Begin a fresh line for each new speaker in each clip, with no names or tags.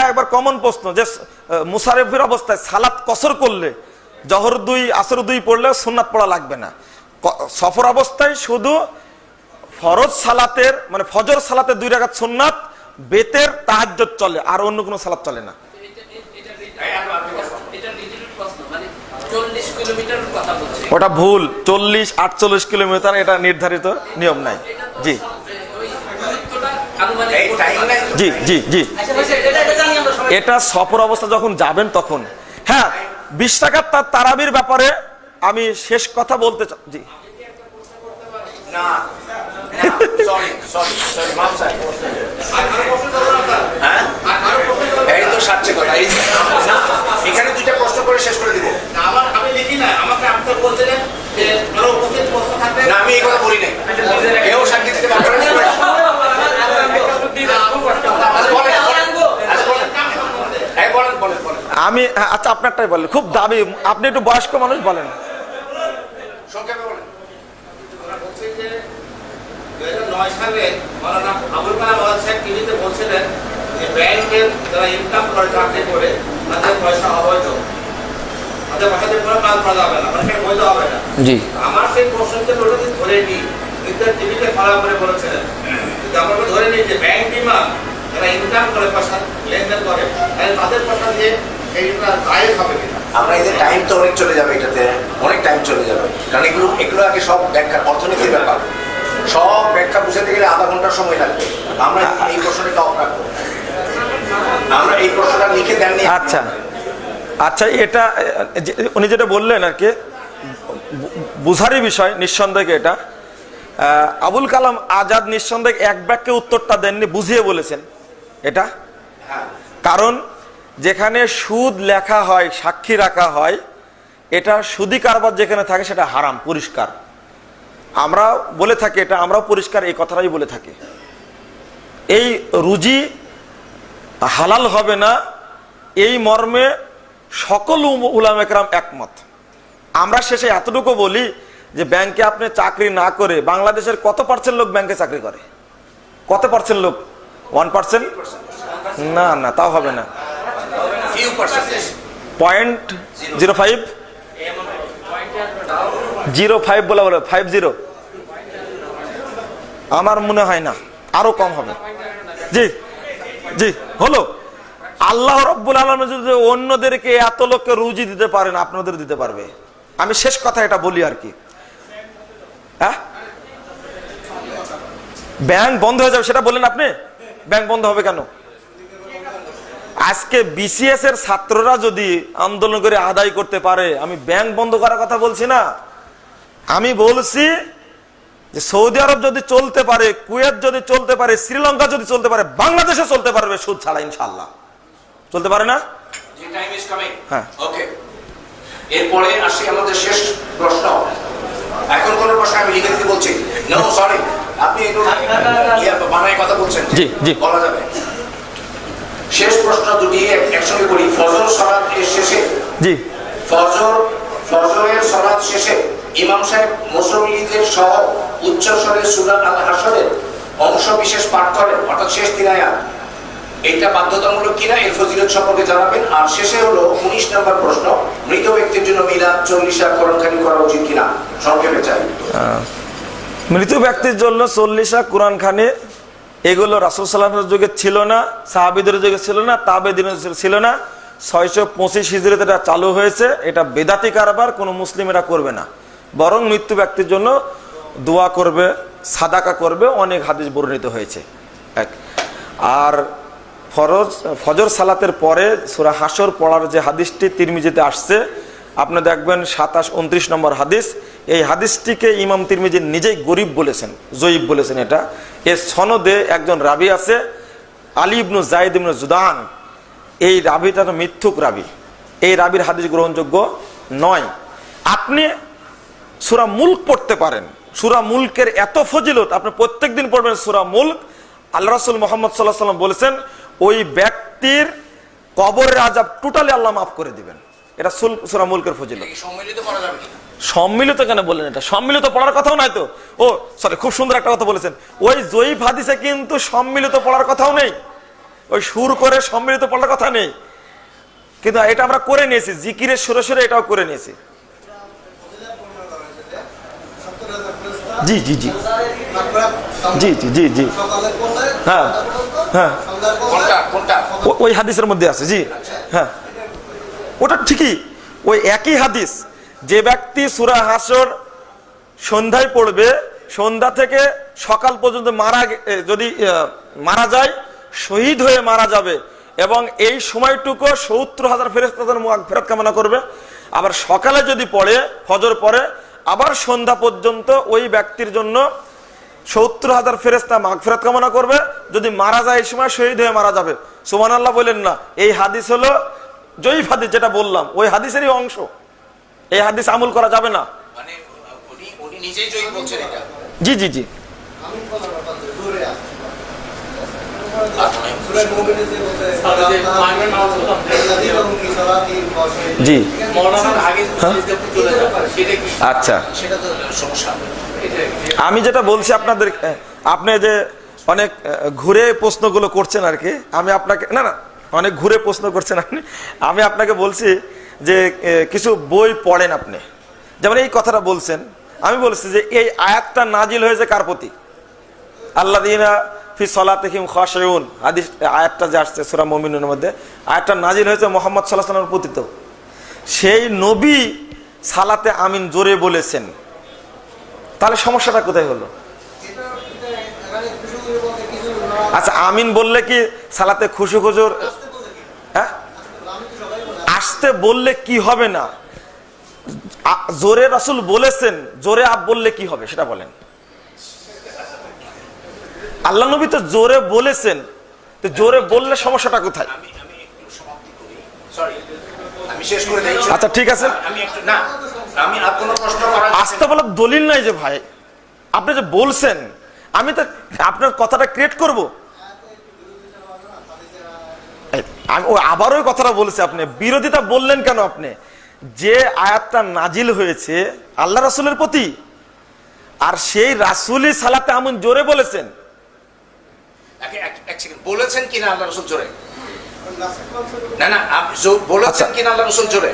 একবার কমন প্রশ্ন যে মুসারিফের অবস্থায় সালাত কসর করলে জহর 2 আসর 2 পড়লে সুন্নাত পড়া লাগবে না, সফর অবস্থায় শুধু ফরজ সালাতের মানে ফজর সালাতে 2 রাকাত সুন্নাত, বেতের তাহাজ্জুদ চলে, আর অন্য কোনো সালাত চলে না। ওটা ভুল, 40-48 কিলোমিটার এটা নির্ধারিত নিয়ম নাই। জি জি জি জি, এটা সফর অবস্থা যখন যাবেন তখন। হ্যাঁ, 20 টাকার তারাবির ব্যাপারে আমি শেষ কথা বলতে চাই। জি
এখানে 2টা প্রশ্ন করে শেষ করে দিব। আমি লিখি না, আমাকে আপনি বলছিলেন যে আরো উপস্থিত প্রশ্ন থাকবে না, আমি এই কথা বলি নাই। কেউ সাক্ষী দিতে পারবে না।
আমি আচ্ছা আপনারটাই বলেন, খুব দাবি, আপনি একটু বয়স্ক মানুষ, বলেন
সংক্ষেপে বলেন। আমরা বলছি যে 2009 সালে মাওলানা আবুল কালাম আজাদ সাহেব টিভিতে বলছিলেন যে ব্যাংকের যারা ইনকাম করে চাকরি করে তাদের পয়সা অবৈধ, তাদের পয়সাতে কোনো কাজ করা যাবে না, মানে বৈধ হবে না।
জি,
আমার সেই প্রশ্নকে ওটা দিন ধরে নিই, কিন্তু টিভিতে ফলো করে বলেছিলেন, কিন্তু আমরা ধরে নিই যে ব্যাংক বিমা যারা ইনকাম করে পয়সা লেনদেন করে তাদের পয়সা দিয়ে সেইটা দায় হবে কিনা। আমরা এদের টাইম তো অনেক চলে যাবে, এটাতে অনেক টাইম চলে যাবে, কারণ এগুলো আগে সব ব্যাখ্যা, অর্থনীতির ব্যাপার, সব ব্যাখ্যা বুঝাতে গেলে আধা ঘন্টার সময় লাগবে। আমরা এই প্রশ্নটা অফ রাখবো, আমরা এই প্রশ্নটা লিখে দেননি।
আচ্ছা আচ্ছা, এটা উনি যেটা বললেন আর কি বুঝারই বিষয়, নিঃসন্দেহে এটা আবুল কালাম আজাদ নিঃসন্দেহে এক বাক্যে উত্তরটা দেননি, বুঝিয়ে বলেছেন এটা। কারণ যেখানে সুদ লেখা হয়, সাক্ষী রাখা হয়, এটা সুদি কারবার যেখানে থাকে সেটা হারাম, পরিষ্কার। আমরা বলে থাকি এটা, আমরাও পরিষ্কার এই কথাটাই বলে থাকি। এই রুজি হালাল হবে না এই মর্মে সকল উলামা একরাম একমত। আমরা শেষে এতটুকু বলি যে ব্যাংকে আপনি চাকরি না করে, বাংলাদেশের কত পার্সেন্ট লোক ব্যাংকে চাকরি করে? কত পার্সেন্ট লোক? 1%? না না, তাও হবে না, 0.05 05 বলে 50, আমার মনে হয় না, আরো কম হবে। জি জি, হলো আল্লাহ রাব্বুল আলামিন যদি অন্যদেরকে এত লোককে রুজি দিতে পারেন, আপনাদের দিতে পারবে। আমি শেষ কথা এটা বলি আর কি, হ্যাঁ, ব্যাংক বন্ধ হয়ে যাবে সেটা বললেন আপনি। ব্যাংক বন্ধ হবে কেন? আজকে বিসিএস এর ছাত্ররা যদি আন্দোলন করে আদায় করতে পারে, আমি ব্যাংক বন্ধ করার কথা বলছি না, আমি বলছি যে সৌদি আরব যদি চলতে পারে, কুয়েত যদি চলতে পারে, শ্রীলঙ্কা যদি চলতে পারে, বাংলাদেশে চলতে পারবে সুদ ছাড়া, ইনশাআল্লাহ। চলতে পারে না? হ্যাঁ,
ওকে। এরপরে আসি আমাদের শেষ প্রশ্ন। এখন কোন প্রশ্ন আমি লিখে দিতে বলছি? নো সরি, আপনি একটু বানায় কথা বলছেন।
জি জি,
বলা যাবে। শেষ প্রশ্ন দুটি একসঙ্গে করি। ফজর সালাতের শেষে,
জি,
ফজরের সালাত শেষে ইমাম সাহেব মুসল্লিদের সহ উচ্চ স্বরে সূরা আল হাসরের অংশ বিশেষ পাঠ করেন, অর্থাৎ শেষ 3 আয়াত, এটা বাধ্যতামূলক কিনা এর ফজিলত সম্পর্কে জানাবেন। আর শেষে হলো 19 নম্বর প্রশ্ন, মৃত ব্যক্তির জন্য মিলাদ 40 কোরআনখানি করা উচিত কিনা, সংক্ষেপে চাই।
মৃত ব্যক্তির জন্য 40 কোরআনখানি, এগুলো রাসূল সাল্লাল্লাহু আলাইহি ওয়াসাল্লামের যুগে ছিল না, সাহাবীদের যুগে ছিল না, তাবেঈদের যুগে ছিল না। 625 হিজরিতে এটা চালু হয়েছে। এটা বেদাতি কারবার, কোনো মুসলিম এটা করবে না, বরং মৃত্যু ব্যক্তির জন্য দোয়া করবে, সাদাকা করবে, অনেক হাদিস বর্ণিত হয়েছে। এক আর ফজর সালাতের পরে সূরা হাসর পড়ার যে হাদিসটি তিরমিজিতে আসছে, আপনি দেখবেন 27-29 নম্বর হাদিস। এই হাদিসটিকে ইমাম তিরমিজি নিজেই গরিব বলেছেন, জয়ীব বলেছেন। এটা এর সনদে একজন রাবি আছে, আলী ইবনু যায়েদ ইবনু জুদান। এই রাবিটা মিথ্যুক রাবি, এই রাবির হাদিস গ্রহণযোগ্য নয়। আপনি সূরা মুলক পড়তে পারেন, সূরা মুলকের এত ফজিলত, আপনি প্রত্যেকদিন পড়বেন সূরা মুলক। আল্লাহ রাসূল মুহাম্মদ সাল্লাল্লাহু আলাইহি ওয়াসাল্লাম বলেছেন ওই ব্যক্তির কবরের আযাব টোটালি আল্লাহ মাফ করে দিবেন। এটা সূরা মুলকের ফজিলত।
সম্মিলিত করা যাবে কিনা?
সম্মিলিত কেন বললেন? এটা সম্মিলিত পড়ার কথাও নাই তো। ও সরি, খুব সুন্দর একটা কথা বলেছেন, ওই জয়ীফ হাদিসে কিন্তু সম্মিলিত পড়ার কথাও নেই। ওই সুর করে সম্মিলিত পড়ার কথা নেই, কিন্তু এটা আমরা করে নিয়েছি, জিকিরের সুরে সুরে এটাও করে নিয়েছি। জি জি জি জি জি জি জি হ্যাঁ হ্যাঁ ওই হাদিসের মধ্যে আছে। জি হ্যাঁ, ওটা ঠিকই, ওই একই হাদিস। যে ব্যক্তি সূরা হাসর সন্ধ্যায় পড়বে, সন্ধ্যা থেকে সকাল পর্যন্ত যদি মারা যায়, শহীদ হয়ে মারা যাবে, এবং এই সময়টুকু ৭০,০০০ ফেরেশতা তাদের মাগফিরাত কামনা করবে। আবার সকালে যদি পড়ে, ফজর পড়ে, আবার সন্ধ্যা পর্যন্ত ওই ব্যক্তির জন্য ৭০,০০০ ফেরেশতা মাগফিরাত কামনা করবে। যদি মারা যায় এই সময় শহীদ হয়ে মারা যাবে। সুবহানাল্লাহ বলেন না। এই হাদিস হলো জয়ীফ হাদিস, যেটা বললাম ওই হাদিসেরই অংশ। এই হাদিস আমল করা যাবে না।
মানে উনি নিজেই জয়ীফ বলছেন এটা।
জি জি জি জি আচ্ছা, আমি যেটা বলছি আপনাদের, আপনি যে অনেক ঘুরে প্রশ্নগুলো করছেন আর কি, আমি আপনাকে না অনেক ঘুরে প্রশ্ন করছেন আপনি, আমি আপনাকে বলছি যে কিছু বই পড়েন আপনি। যেমন এই কথাটা বলছেন, আমি বলছি যে এই আয়াতটা নাজিল হয়েছে কার প্রতি? আল্লাযীনা ফি সলাতিহিম খাশিউন, হাদিস আয়াতটা যে আসছে সূরা মুমিনুনের মধ্যে, আয়াতটা নাজিল হয়েছে মুহাম্মদ সাল্লাল্লাহু আলাইহি ওয়াসাল্লামের প্রতি। তো সেই নবী সালাতে আমিন জোরে বলেছেন, তাহলে সমস্যাটা কোথায় হলো? আচ্ছা, আমিন বললে কি সালাতে খুশু খুজুর, হ্যাঁ আসতে বললে কি হবে না? জোরে রাসূল বলেছেন, জোরে আপ বললে কি হবে সেটা বলেন। আল্লাহ নবী তো জোরে বলেছেন, তো জোরে বললে সমস্যাটা কোথায়? আচ্ছা ঠিক আছে, আসতে বলার দলিল নাই যে ভাই, আপনি যে বলছেন, আমি তো আপনার কথাটা ক্রিয়েট করব। আমি আবারও কথাটা বলছি, আপনি বিরোধিতা বললেন কেন? আপনি যে আয়াতটা নাজিল হয়েছে আল্লাহ রাসূলের প্রতি, আর সেই রাসূলই সালাতে আমিন জোরে বলেছেন।
বলেছেন কিনা আল্লাহ রাসূল জোরে? না না, বলেছেন কিনা আল্লাহ রাসূল জোরে?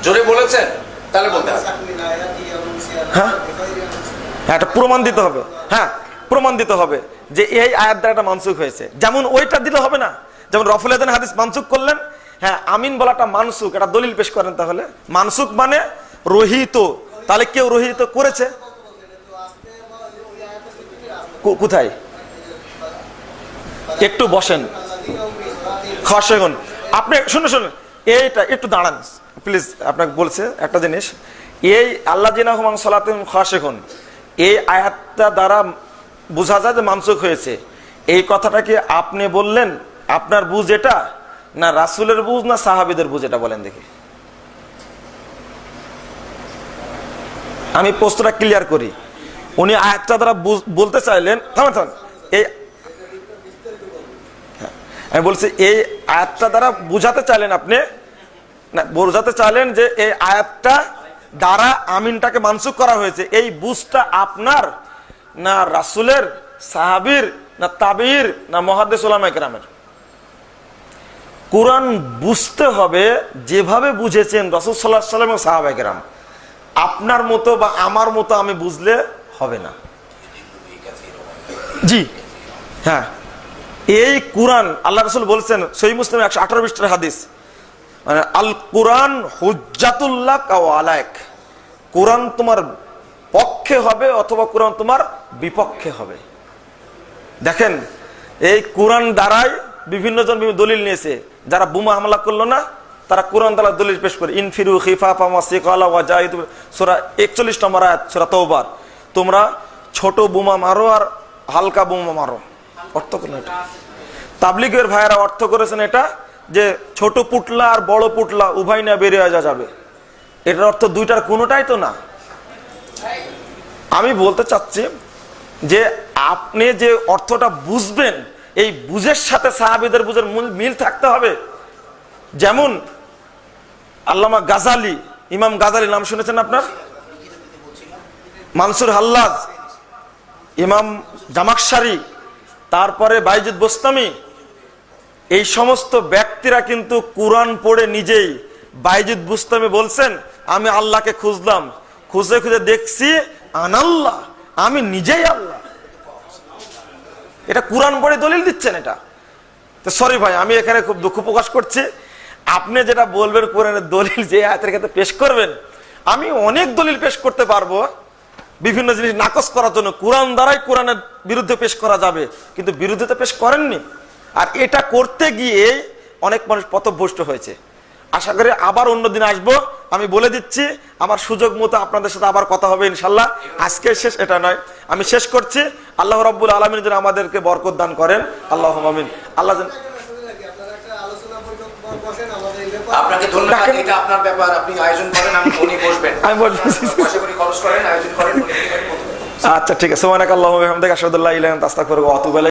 জোরে বলেছেন, তাহলে বলতে হবে।
হ্যাঁ হ্যাঁ, এটা প্রমাণ দিতে হবে। হ্যাঁ, প্রমাণ দিতে হবে যে এই আয়াত দ্বারা মানসুখ হয়েছে। যেমন ওইটা দিলে হবে না, যেমন রফুল আদান হাদিস মানসুখ করলেন, হ্যাঁ আমিন বলাটা মানসুখ, এটা দলিল পেশ করেন। তাহলে মানসুখ মানে রহিত, তাহলে কেউ রহিত করেছে কোথায়? একটু বসেন, খাশিউন, আপনি শুনুন, এইটা একটু দাঁড়ান প্লিজ। আপনাকে বলছে একটা জিনিস, এই আল্লাযীনা হুম আন সালাতিহিম খাশিউন, এই আয়াতটা দ্বারা বোঝা যায় যে মানসুখ হয়েছে। এই কথাটা কি আপনি বললেন, আপনার বুঝ এটা, না রাসূলের বুঝ, না সাহাবীদের বুঝ? এটা বলেন দেখি। আমি প্রশ্নটা ক্লিয়ার করি। উনি আয়াতটা দ্বারা বলতে চাইলেন, থামেন, এই আমি বলছি এই আয়াতটা দ্বারা বুঝাতে চাইলেন আপনি, না বোঝাতে চাইলেন যে এই আয়াতটা দ্বারা আমিনটাকে মানসুখ করা হয়েছে, এই বুঝটা আপনার, না রাসূলের, সাহাবীর, না তাবিঈর, না মুহাদ্দিস উলামায়ে কেরামের? কোরআন বুঝতে হবে যেভাবে বুঝেছেন রাসূল সাল্লাল্লাহু আলাইহি ওয়াসাল্লাম এবং সাহাবায়ে কেরাম। আপনার মতো বা আমার মতো আমি বুঝলে হবে না। জি হ্যাঁ, এই কোরআন আল্লাহ রাসূল বলছেন, সহিহ মুসলিম 118 পৃষ্ঠার হাদিস, মানে আল কোরআন হুজ্জাতুল্লাক আও আলাইক, কোরআন তোমার পক্ষে হবে অথবা কোরআন তোমার বিপক্ষে হবে। দেখেন, এই কোরআন দ্বারাই বিভিন্ন জন বিভিন্ন দলিল নিয়েছে। যারা বোমা হামলা করলো না, তারা কোরআন দ্বারা দলিল পেশ করে, ইনফিরু খিফাফা ওয়া সিকালা ওয়া জাহিদু, সূরা 41 নম্বর আয়াত সূরা তাওবার, তোমরা ছোট বোমা মারো আর হালকা বোমা মারো। অর্থ কোন? এটা তাবলীগের ভাইয়েরা অর্থ করেছেন এটা যে ছোট পুটলা আর বড় পুটলা উভয় না বেরিয়ে যাবে। এটার অর্থ দুইটার কোনোটাই তো না। আমি বলতে চাচ্ছি যে আপনি যে অর্থটা বুঝবেন, এই বুঝের সাথে সাহাবীদের বুঝের মিল থাকতে হবে। যেমন আল্লামা গাজালি, ইমাম গাজালি নাম শুনেছেন আপনার? মানসুর হাল্লাজ, ইমাম জামাকশারি, তারপরে বাইজিদ বোস্তামি, এই সমস্ত ব্যক্তিরা কিন্তু কোরআন পড়ে নিজেই বাইজিদ বুস্তামি বলছেন, আমি আল্লাহকে খুঁজলাম, খুঁজে খুঁজে দেখছি আনাল্লাহ, আমি নিজেই আল্লাহ। এটা কোরআন পড়ে দলিল দিচ্ছেন। এটা তো সরি ভাই, আমি এখানে খুব দুঃখ প্রকাশ করছি। আপনি যেটা বলবেন কোরআনের দলিল যে আয়াতের ক্ষেত্রে পেশ করবেন, আমি অনেক দলিল পেশ করতে পারবো বিভিন্ন জিনিস নাকচ করার জন্য। কোরআন দ্বারাই কোরআনের বিরুদ্ধে পেশ করা যাবে, কিন্তু বিরুদ্ধে তো পেশ করেননি। আর এটা করতে গিয়ে অনেক মানুষ পথভ্রষ্ট হয়েছে। আশা করি আবার অন্যদিন আসবো। আমি বলে দিচ্ছি, আমার সুযোগ মতো আপনাদের সাথে আবার কথা হবে ইনশাল্লাহ। আজকে শেষ এটা নয়, আমি শেষ করছি। আল্লাহ রাব্বুল আলামিন যেন আমাদেরকে বরকত দান করেন, আল্লাহুম্মা আমিন। আল্লাহ যেন
আপনাকে ধন্যবাদ। এটা আপনার ব্যাপার, আপনি আয়োজন করেন, আমি উনি বসবেন,
আমি বলছি
পয়সা করে খরচ করেন, আয়োজন করেন।
আচ্ছা ঠিক আছে। সুবহানাকাল্লাহুম্মা ওয়া বিহামদিকা আশহাদু আল্লা ইলাহা ইল্লা আনতা আস্তাগফিরুকা ওয়া আতুবু ইলাইক।